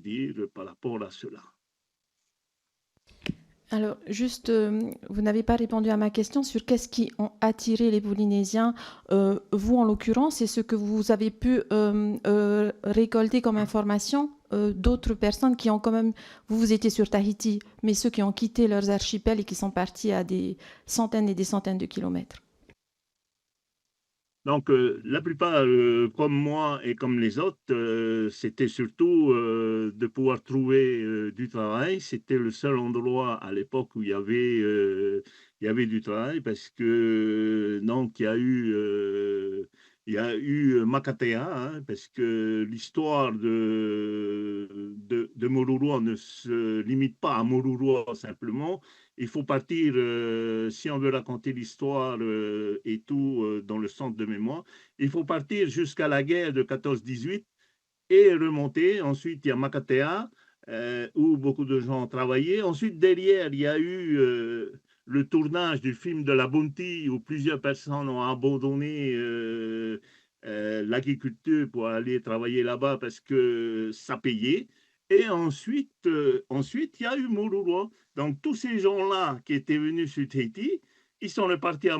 dire, par rapport à cela. Alors, juste, vous n'avez pas répondu à ma question sur qu'est-ce qui ont attiré les Polynésiens, vous en l'occurrence, et ce que vous avez pu récolter comme information d'autres personnes qui ont quand même, vous étiez sur Tahiti, mais ceux qui ont quitté leurs archipels et qui sont partis à des centaines et des centaines de kilomètres. Donc, la plupart, comme moi et comme les autres, c'était surtout de pouvoir trouver du travail. C'était le seul endroit à l'époque où il y avait du travail parce que, donc, il y a eu Makatea, hein, parce que l'histoire de Moruroa ne se limite pas à Moruroa simplement. Il faut partir, si on veut raconter l'histoire et tout dans le centre de mémoire, il faut partir jusqu'à la guerre de 14-18 et remonter. Ensuite, il y a Makatea, où beaucoup de gens ont travaillé. Ensuite, derrière, il y a eu le tournage du film de la Bounty, où plusieurs personnes ont abandonné l'agriculture pour aller travailler là-bas parce que ça payait. Et ensuite, il y a eu Moruroa. Donc, tous ces gens-là qui étaient venus sur Tahiti, ils sont partis à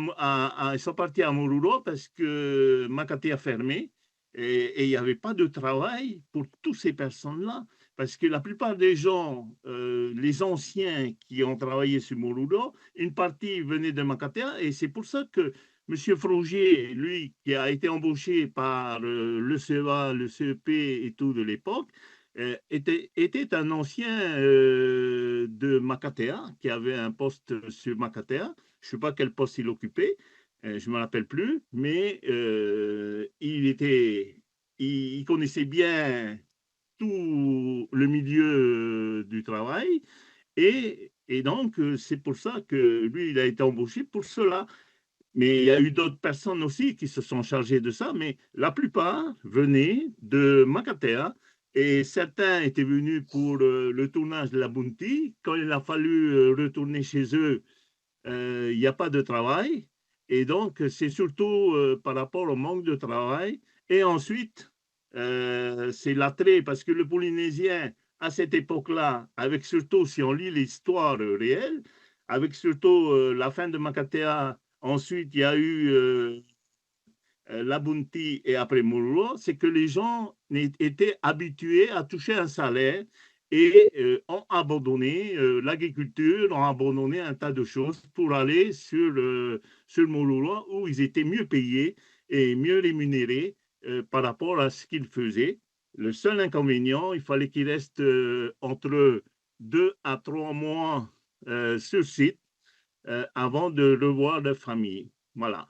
Moruroa parce que Makatea a fermé et il n'y avait pas de travail pour toutes ces personnes-là. Parce que la plupart des gens, les anciens qui ont travaillé sur Moruroa, une partie venait de Makatea et c'est pour ça que M. Frogier, lui, qui a été embauché par le CEA, le CEP et tout de l'époque, était un ancien de Makatea, qui avait un poste sur Makatea. Je ne sais pas quel poste il occupait, je ne me rappelle plus, mais il connaissait bien tout le milieu du travail. Et donc, c'est pour ça que lui, il a été embauché pour cela. Mais il y a eu d'autres personnes aussi qui se sont chargées de ça, mais la plupart venaient de Makatea et certains étaient venus pour le tournage de la Bounty. Quand il a fallu retourner chez eux, il n'y a pas de travail. Et donc, c'est surtout par rapport au manque de travail. Et ensuite, c'est l'attrait, parce que le Polynésien, à cette époque-là, avec surtout, si on lit l'histoire réelle, avec surtout la fin de Makatea, ensuite, il y a eu la Bounty et après Moruroa, c'est que les gens étaient habitués à toucher un salaire et ont abandonné l'agriculture, ont abandonné un tas de choses pour aller sur Moruroa où ils étaient mieux payés et mieux rémunérés par rapport à ce qu'ils faisaient. Le seul inconvénient, il fallait qu'ils restent entre 2 à 3 mois sur site avant de revoir leur famille. Voilà.